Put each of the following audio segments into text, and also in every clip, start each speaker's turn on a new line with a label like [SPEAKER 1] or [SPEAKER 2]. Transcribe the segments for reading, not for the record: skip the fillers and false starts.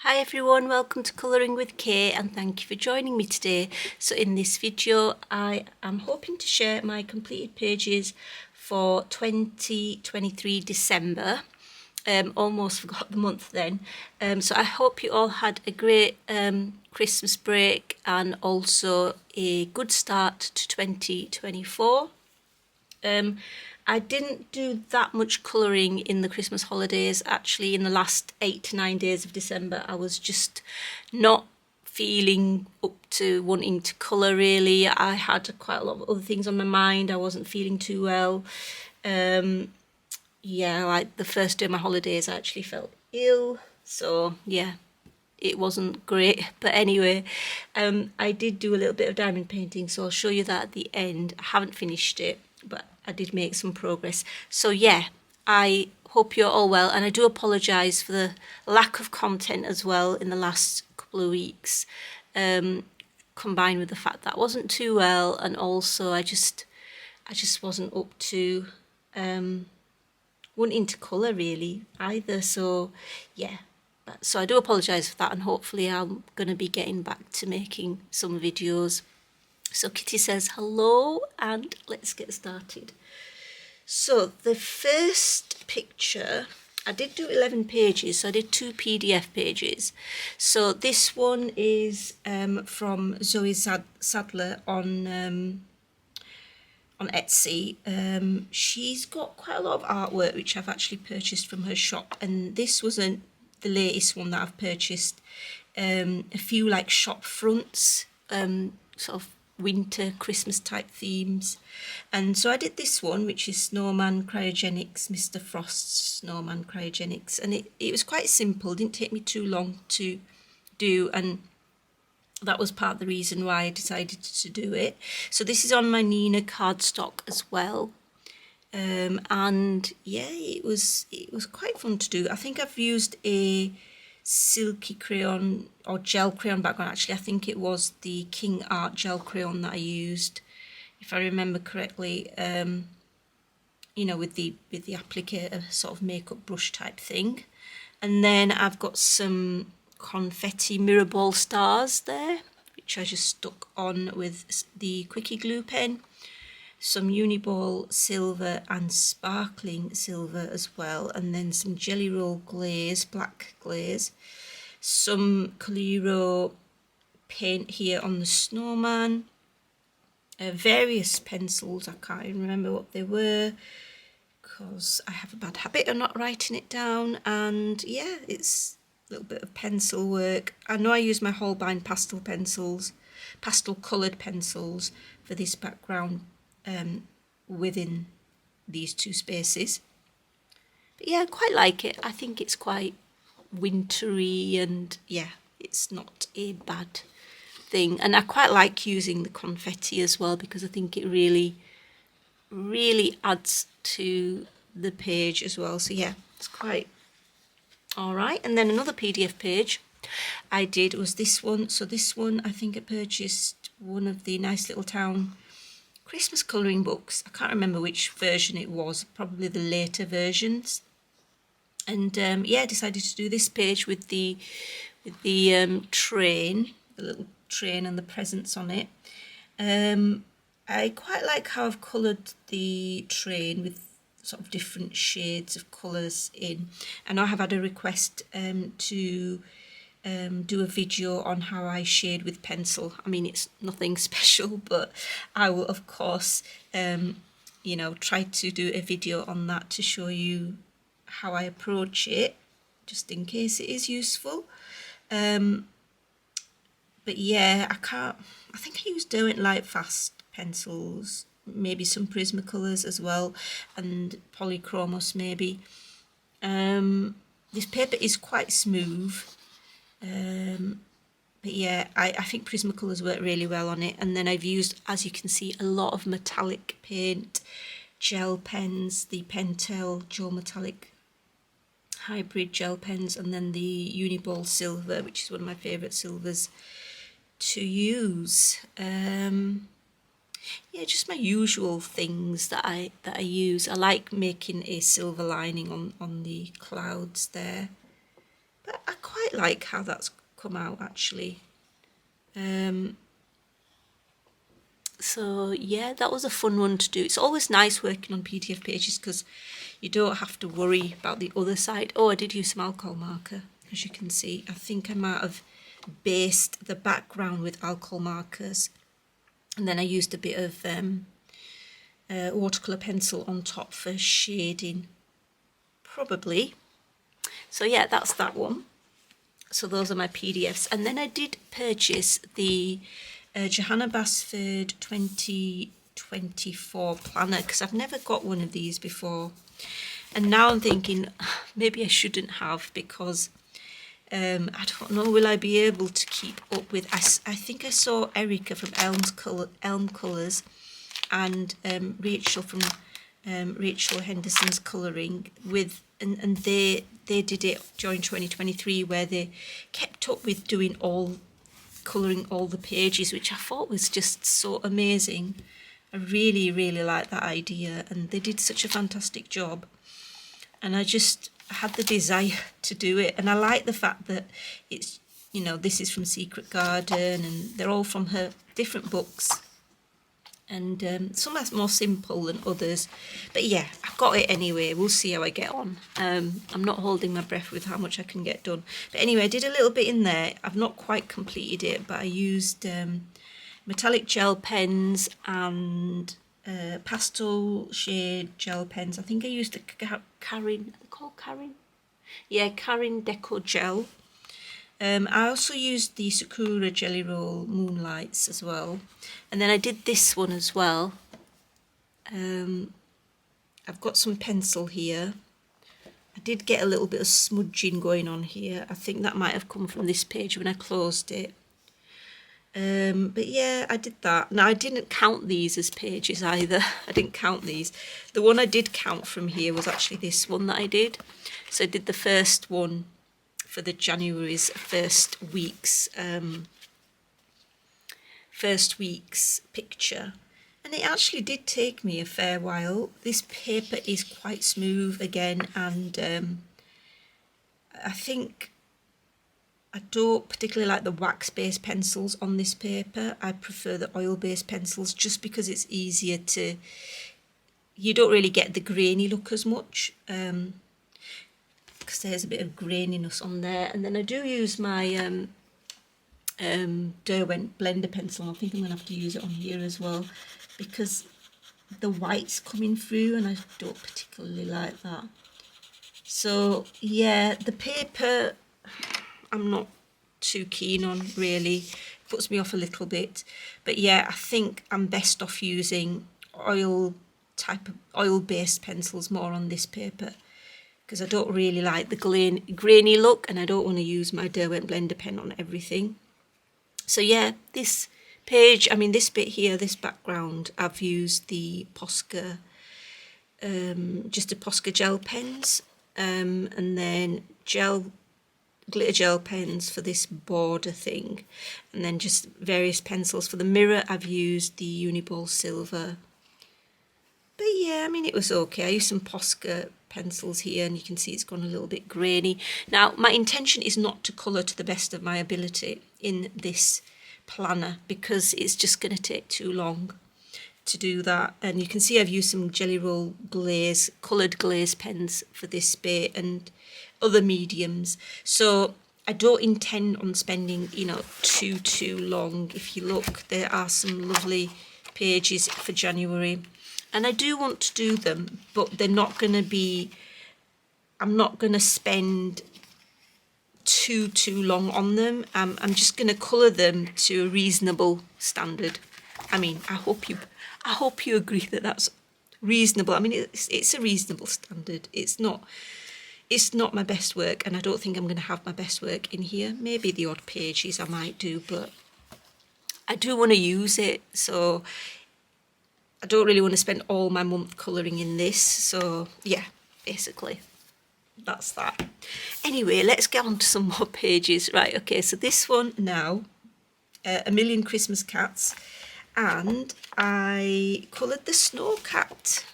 [SPEAKER 1] Hi everyone, welcome to Colouring with Kay and thank you for joining me today. So in this video I am hoping to share my completed pages for 2023 December. Almost forgot the month then. So I hope you all had a great Christmas break and also a good start to 2024. I didn't do that much colouring in the Christmas holidays. Actually, in the last 8 to 9 days of December, I was just not feeling up to wanting to colour really. I had quite a lot of other things on my mind. I wasn't feeling too well. Yeah, like the first day of my holidays, I actually felt ill. So yeah, it wasn't great. But anyway, I did do a little bit of diamond painting, so I'll show you that at the end. I haven't finished it, but I did make some progress. So yeah, I hope you're all well, and I do apologise for the lack of content as well in the last couple of weeks, combined with the fact that I wasn't too well, and also I just wasn't up to wanting to colour really either. So yeah, so I do apologise for that, and hopefully I'm going to be getting back to making some videos. So Kitty says hello and let's get started. So the first picture, I did do 11 pages, so I did 2 PDF pages. So this one is from Zoe Sadler on Etsy. She's got quite a lot of artwork which I've actually purchased from her shop, and this was the latest one that I've purchased. A few like shop fronts, sort of winter Christmas type themes, and so I did this one, which is Snowman Cryogenics, Mr. Frost's Snowman Cryogenics, and it was quite simple, didn't take me too long to do, and that was part of the reason why I decided to do it. So this is on my Mania cardstock as well, and yeah, it was quite fun to do. I think I've used a silky crayon or gel crayon background. Actually, I think it was the King Art gel crayon that I used, if I remember correctly. You know, with the applicator sort of makeup brush type thing, and then I've got some confetti mirror ball stars there, which I just stuck on with the Quickie glue pen. Some Uniball silver and sparkling silver as well, and then some Jelly Roll glaze, black glaze, some Coliro paint here on the snowman, various pencils. I can't even remember what they were because I have a bad habit of not writing it down, and yeah, it's a little bit of pencil work. I know I use my Holbein pastel pencils, pastel coloured pencils for this background within these two spaces. But yeah, I quite like it. I think it's quite wintry, and yeah, it's not a bad thing. And I quite like using the confetti as well, because I think it really adds to the page as well. So yeah, it's quite all right. And then another PDF page I did was this one. So this one, I think I purchased one of the Nice Little Town Christmas colouring books. I can't remember which version it was, probably the later versions. And yeah, I decided to do this page with the train, the little train and the presents on it. I quite like how I've coloured the train with sort of different shades of colours in. And I have had a request to do a video on how I shade with pencil. I mean, it's nothing special, but I will of course you know, try to do a video on that to show you how I approach it, just in case it is useful. But yeah, I think I used Derwent Lightfast pencils, maybe some Prismacolors as well, and Polychromos maybe. This paper is quite smooth. But yeah, I think Prismacolors work really well on it. And then I've used, as you can see, a lot of metallic paint, gel pens, the Pentel Gel Metallic hybrid gel pens, and then the Uniball silver, which is one of my favourite silvers to use. Yeah, just my usual things that I use. I like making a silver lining on the clouds there. But I quite like how that's come out actually. So yeah, that was a fun one to do. It's always nice working on PDF pages because you don't have to worry about the other side. Oh, I did use some alcohol marker, as you can see. I think I might have based the background with alcohol markers, and then I used a bit of watercolour pencil on top for shading, probably. So yeah, that's that one. So those are my PDFs. And then I did purchase the Johanna Basford 2024 planner because I've never got one of these before. And now I'm thinking maybe I shouldn't have because I don't know, will I be able to keep up with... I think I saw Erica from Elm Colours and Rachel from Rachel Henderson's Colouring with... And they did it during 2023 where they kept up with doing colouring all the pages, which I thought was just so amazing. I really, really like that idea, and they did such a fantastic job. And I just had the desire to do it, and I like the fact that it's, you know, this is from Secret Garden, and they're all from her different books. And some are more simple than others, but yeah, I've got it anyway. We'll see how I get on. I'm not holding my breath with how much I can get done, but anyway, I did a little bit in there. I've not quite completed it, but I used metallic gel pens and pastel shade gel pens. I think I used the Karin, are they called Karin? Yeah, Karin Deco Gel. I also used the Sakura Jelly Roll Moonlights as well. And then I did this one as well. I've got some pencil here. I did get a little bit of smudging going on here. I think that might have come from this page when I closed it. But yeah, I did that. Now, I didn't count these as pages either. I didn't count these. The one I did count from here was actually this one that I did. So I did the first one for the January's first week's picture, and it actually did take me a fair while. This paper is quite smooth again, and I think I don't particularly like the wax-based pencils on this paper. I prefer the oil-based pencils just because it's easier to... You don't really get the grainy look as much. Because there's a bit of graininess on there. And then I do use my Derwent blender pencil. I think I'm going to have to use it on here as well because the white's coming through and I don't particularly like that. So yeah, the paper I'm not too keen on really. It puts me off a little bit. But yeah, I think I'm best off using oil-based pencils more on this paper, because I don't really like the grainy look and I don't want to use my Derwent blender pen on everything. So yeah, this page, I mean this bit here, this background, I've used the Posca, just the Posca gel pens, and then glitter gel pens for this border thing, and then just various pencils. For the mirror I've used the Uniball Silver. But yeah, I mean, it was okay. I used some Posca pencils here and you can see it's gone a little bit grainy. Now, my intention is not to colour to the best of my ability in this planner because it's just going to take too long to do that. And you can see I've used some Jelly Roll glaze, coloured glaze pens for this bit and other mediums. So I don't intend on spending, you know, too long. If you look, there are some lovely pages for January. And I do want to do them, but they're not going to be, I'm not going to spend too long on them. I'm just going to colour them to a reasonable standard. I mean, I hope you agree that that's reasonable. I mean, it's a reasonable standard. It's not my best work, and I don't think I'm going to have my best work in here. Maybe the odd pages I might do, but I do want to use it, so I don't really want to spend all my month colouring in this. So yeah, basically that's that. Anyway, let's get on to some more pages. Right, okay, so this one now, A Million Christmas Cats, and I coloured the snow cat.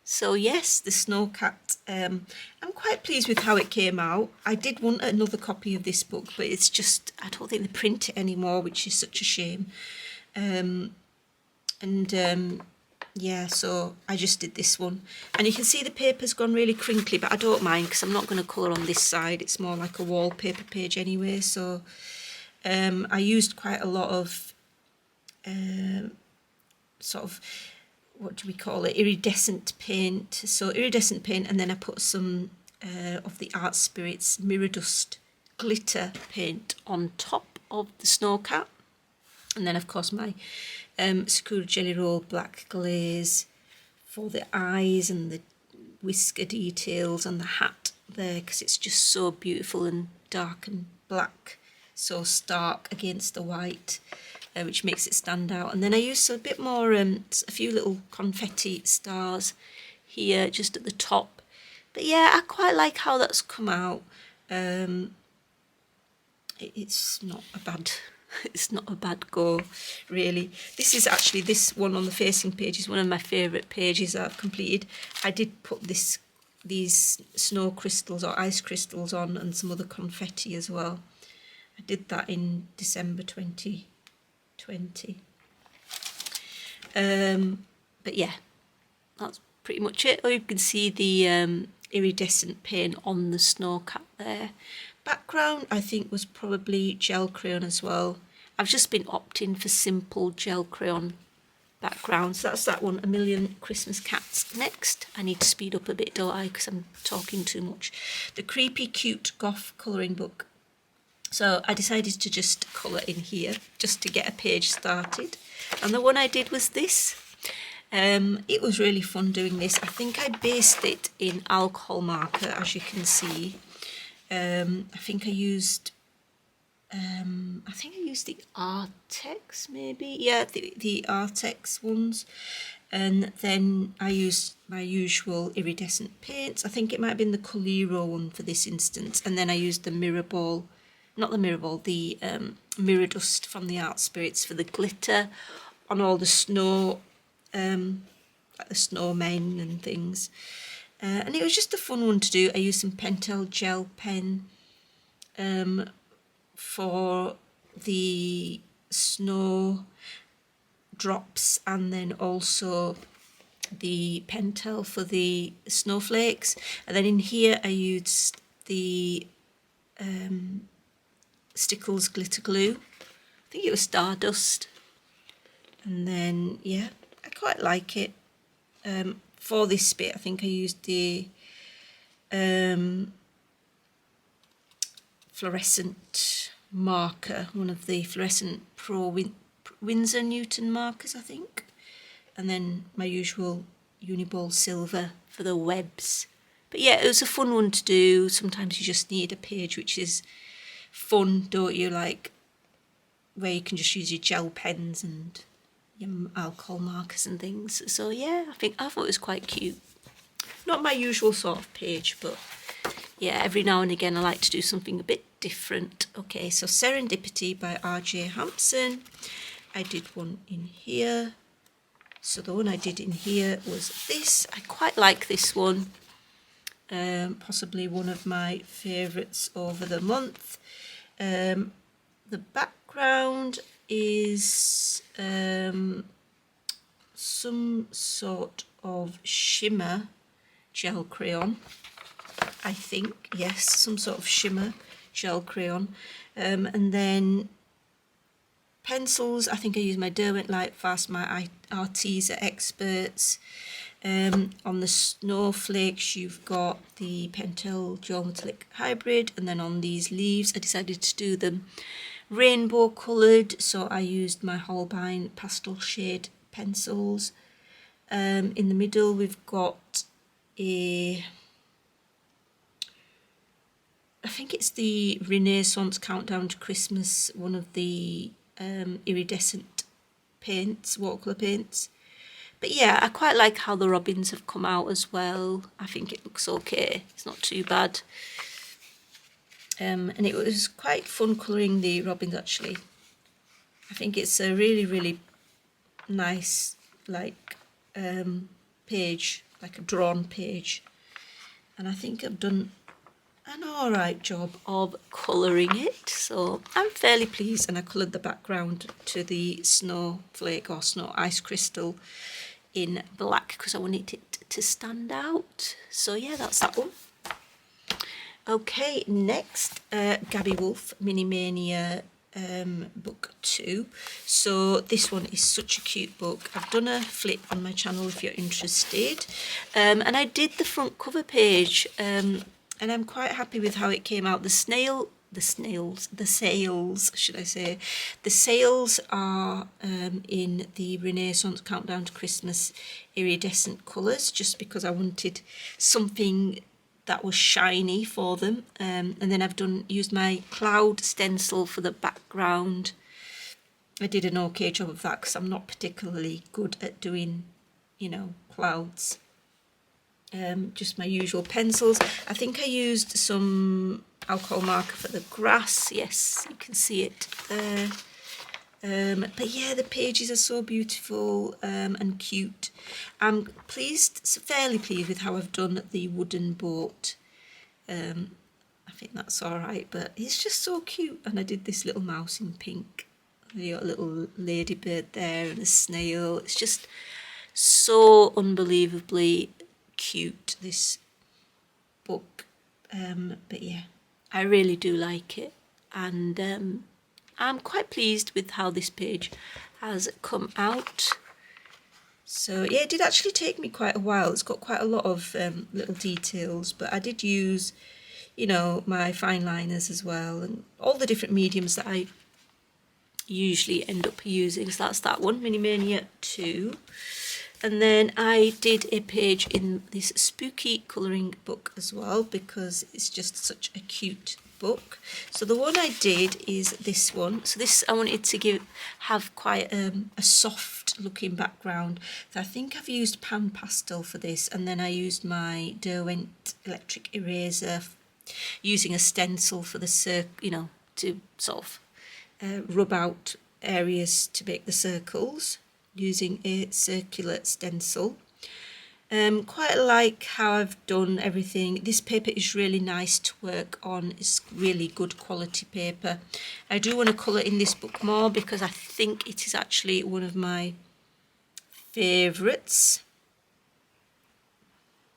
[SPEAKER 1] So yes, the Snow Cat. I'm quite pleased with how it came out. I did want another copy of this book, but it's just, I don't think they print it anymore, which is such a shame. Yeah, so I just did this one. And you can see the paper's gone really crinkly, but I don't mind because I'm not going to colour on this side. It's more like a wallpaper page anyway. So I used quite a lot of sort of, what do we call it, iridescent paint. So iridescent paint, and then I put some of the Art Spirits Mirror Dust glitter paint on top of the Snow Cat. And then of course my Sakura Jelly Roll black glaze for the eyes and the whisker details and the hat there, because it's just so beautiful and dark and black, so stark against the white, which makes it stand out. And then I used a bit more, a few little confetti stars here just at the top. But yeah, I quite like how that's come out. It's not a bad... It's not a bad go, really. This is actually, this one on the facing page is one of my favourite pages I've completed. I did put these snow crystals or ice crystals on, and some other confetti as well. I did that in December 2020. But yeah, that's pretty much it. Oh, you can see the iridescent paint on the Snow Cat there. Background, I think, was probably gel crayon as well. I've just been opting for simple gel crayon backgrounds. That's that one, A Million Christmas Cats. Next, I need to speed up a bit, don't I, because I'm talking too much. The Creepy Cute Goth colouring book. So I decided to just colour in here, just to get a page started. And the one I did was this. It was really fun doing this. I think I based it in alcohol marker, as you can see. I think I used the Artex, maybe. Yeah, the Artex ones. And then I used my usual iridescent paints. I think it might have been the Coliro one for this instance. And then I used the Mirror Ball, not the Mirror Ball, the Mirror Dust from the Art Spirits for the glitter on all the snow, like the snowmen and things. And it was just a fun one to do. I used some Pentel gel pen for the snow drops, and then also the Pentel for the snowflakes. And then in here I used the Stickles glitter glue. I think it was Stardust. And then, yeah, I quite like it. For this bit, I think I used the fluorescent marker, one of the fluorescent Pro Winsor Newton markers, I think. And then my usual Uniball silver for the webs. But yeah, it was a fun one to do. Sometimes you just need a page which is fun, don't you? Like, where you can just use your gel pens and your alcohol markers and things. So yeah, I thought it was quite cute. Not my usual sort of page, but yeah, every now and again I like to do something a bit different. Okay, so Serendipity by R.J. Hampson. I did one in here. So the one I did in here was this. I quite like this one. Possibly one of my favourites over the month. The background is some sort of shimmer gel crayon, I think. Yes, some sort of shimmer gel crayon. And then pencils, I think I use my Derwent Lightfast, my Arteza Experts. On the snowflakes, you've got the Pentel Dual Metallic Hybrid, and then on these leaves, I decided to do them rainbow coloured, so I used my Holbein pastel shade pencils. In the middle, we've got I think it's the Renaissance Countdown to Christmas, one of the iridescent paints, watercolour paints. But yeah, I quite like how the robins have come out as well. I think it looks okay. It's not too bad. And it was quite fun colouring the robins, actually. I think it's a really, really nice, like, page, like a drawn page. And I think I've done an alright job of colouring it, so I'm fairly pleased. And I coloured the background to the snowflake or snow ice crystal in black because I wanted it to stand out. So yeah, that's that one. Okay, next, Gabby Wolf Mini Mania book 2. So this one is such a cute book. I've done a flip on my channel if you're interested, and I did the front cover page, and I'm quite happy with how it came out. The sails, should I say. The sails are in the Renaissance Countdown to Christmas iridescent colours, just because I wanted something that was shiny for them. And then I've used my cloud stencil for the background. I did an okay job of that because I'm not particularly good at doing, you know, clouds. Just my usual pencils. I think I used some alcohol marker for the grass. Yes, you can see it there. But yeah, the pages are so beautiful and cute. I'm fairly pleased with how I've done the wooden boat. I think that's alright, but it's just so cute. And I did this little mouse in pink. You got a little ladybird there and a snail. It's just so unbelievably cute, this book. But yeah, I really do like it. And I'm quite pleased with how this page has come out. So yeah, it did actually take me quite a while. It's got quite a lot of little details, but I did use, you know, my fine liners as well, and all the different mediums that I usually end up using. So that's that one, Mini Mania 2. And then I did a page in this spooky colouring book as well, because it's just such a cute book. So the one I did is this one. So this I wanted to have quite a soft looking background. So I think I've used pan pastel for this, and then I used my Derwent electric eraser using a stencil for the you know, to sort of rub out areas to make the circles using a circular stencil. Quite like how I've done everything. This paper is really nice to work on. It's really good quality paper. I do want to colour in this book more because I think it is actually one of my favourites.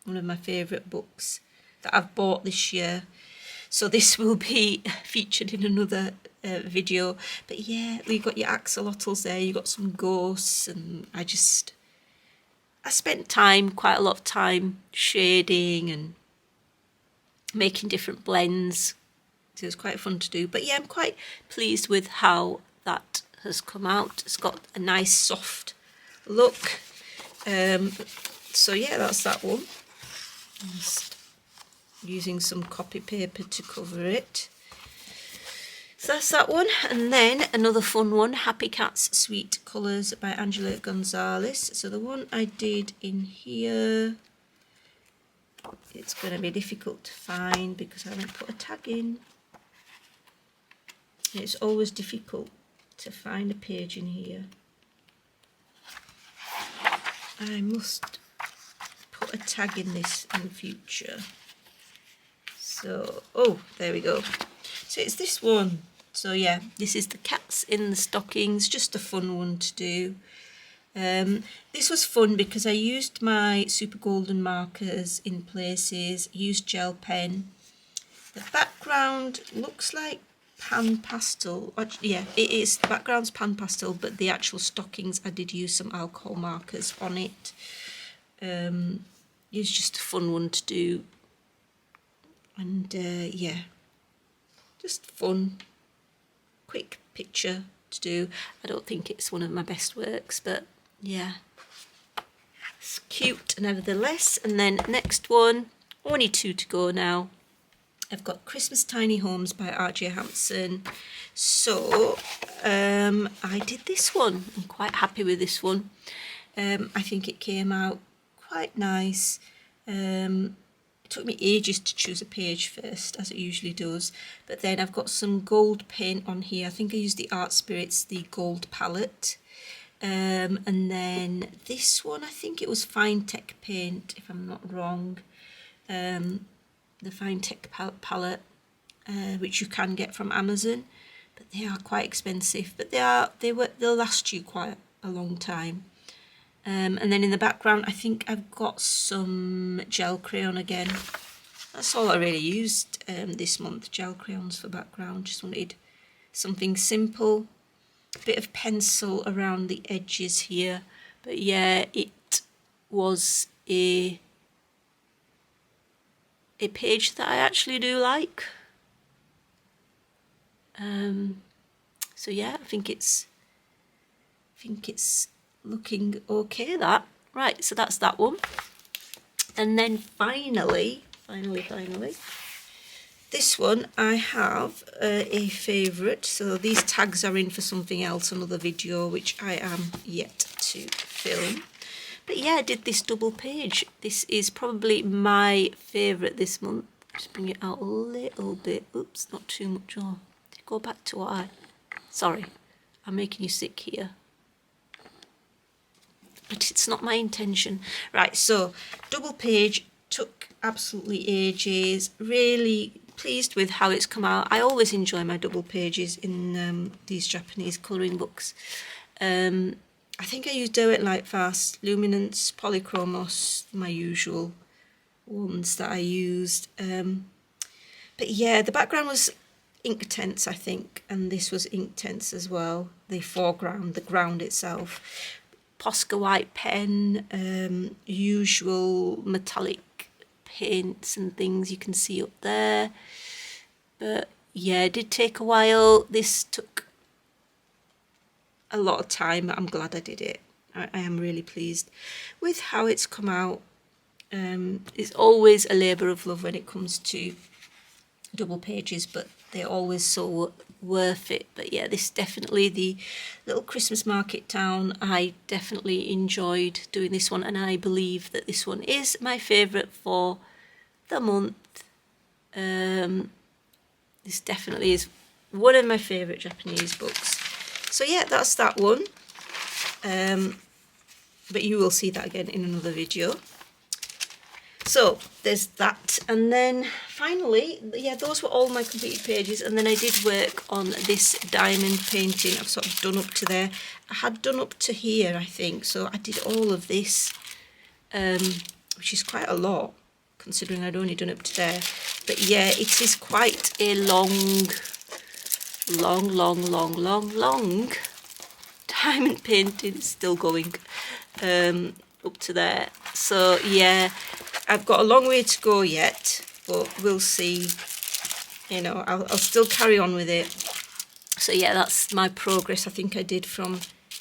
[SPEAKER 1] One of my favourite books that I've bought this year. So this will be featured in another video. But yeah, we got your axolotls there, you got some ghosts, and I spent quite a lot of time shading and making different blends. So it was quite fun to do. But yeah, I'm quite pleased with how that has come out. It's got a nice soft look. So yeah, that's that one. Just using some copy paper to cover it. So that's that one. And then another fun one, Happy Cats Sweet Colours by Angela Gonzalez. So the one I did in here, it's going to be difficult to find because I haven't put a tag in. It's always difficult to find a page in here. I must put a tag in this in the future. So, oh, there we go. So it's this one. So yeah, this is the cats in the stockings, just a fun one to do. This was fun because I used my super golden markers in places, used gel pen. The background looks like pan pastel. Yeah, it is. The background's pan pastel, but the actual stockings, I did use some alcohol markers on it. It's just a fun one to do. And yeah, just fun, quick picture to do. I don't think it's one of my best works, but yeah, it's cute nevertheless. And then next one, only 2 to go now. I've got Christmas Tiny Homes by R.J. Hampson. So I did this one. I'm quite happy with this one. I think it came out quite nice. It took me ages to choose a page first, as it usually does. But then I've got some gold paint on here. I think I used the Art Spirits, the gold palette. And then this one, I think it was Fine Tech Paint, if I'm not wrong. The Fine Tech palette, which you can get from Amazon, but they are quite expensive. But they'll last you quite a long time. And then in the background, I think I've got some gel crayon again. That's all I really used this month, gel crayons for background. Just wanted something simple. A bit of pencil around the edges here. But yeah, it was a page that I actually do like. So yeah, I think it's looking okay, that. Right, so that's that one. And then finally, this one I have a favourite. So these tags are in for something else, another video, which I am yet to film. But yeah, I did this double page. This is probably my favourite this month. Just bring it out a little bit. Oops, not too much. Oh, go back to what sorry, I'm making you sick here. But it's not my intention. Right, so double page, took absolutely ages. Really pleased with how it's come out. I always enjoy my double pages in these Japanese colouring books. I think I used Derwent Lightfast, Luminance, Polychromos, my usual ones that I used. But yeah, the background was Inktense, I think, and this was Inktense as well. The foreground, the ground itself. Posca white pen, usual metallic paints and things you can see up there. But yeah, it did take a while. This took a lot of time, but I'm glad I did it. I am really pleased with how it's come out. It's always a labour of love when it comes to double pages, but they're always so worth it. But yeah, this is definitely the little Christmas market town. I definitely enjoyed doing this one, and I believe that this one is my favourite for the month. This definitely is one of my favourite Japanese books. So yeah, that's that one. But you will see that again in another video. So there's that, and then finally, yeah, those were all my completed pages. And then I did work on this diamond painting. I've sort of done up to there. I had done up to here, I think, so I did all of this, which is quite a lot considering I'd only done up to there. But yeah, it is quite a long diamond painting. It's still going up to there. So yeah, I've got a long way to go yet, but we'll see. You know, I'll still carry on with it. So yeah, that's my progress. I think I did from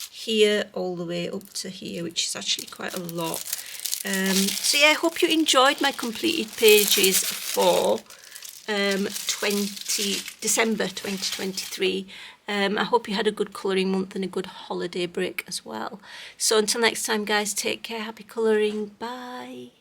[SPEAKER 1] here all the way up to here, which is actually quite a lot. So yeah, I hope you enjoyed my completed pages for December 2023. I hope you had a good colouring month and a good holiday break as well. So until next time, guys, take care. Happy colouring. Bye.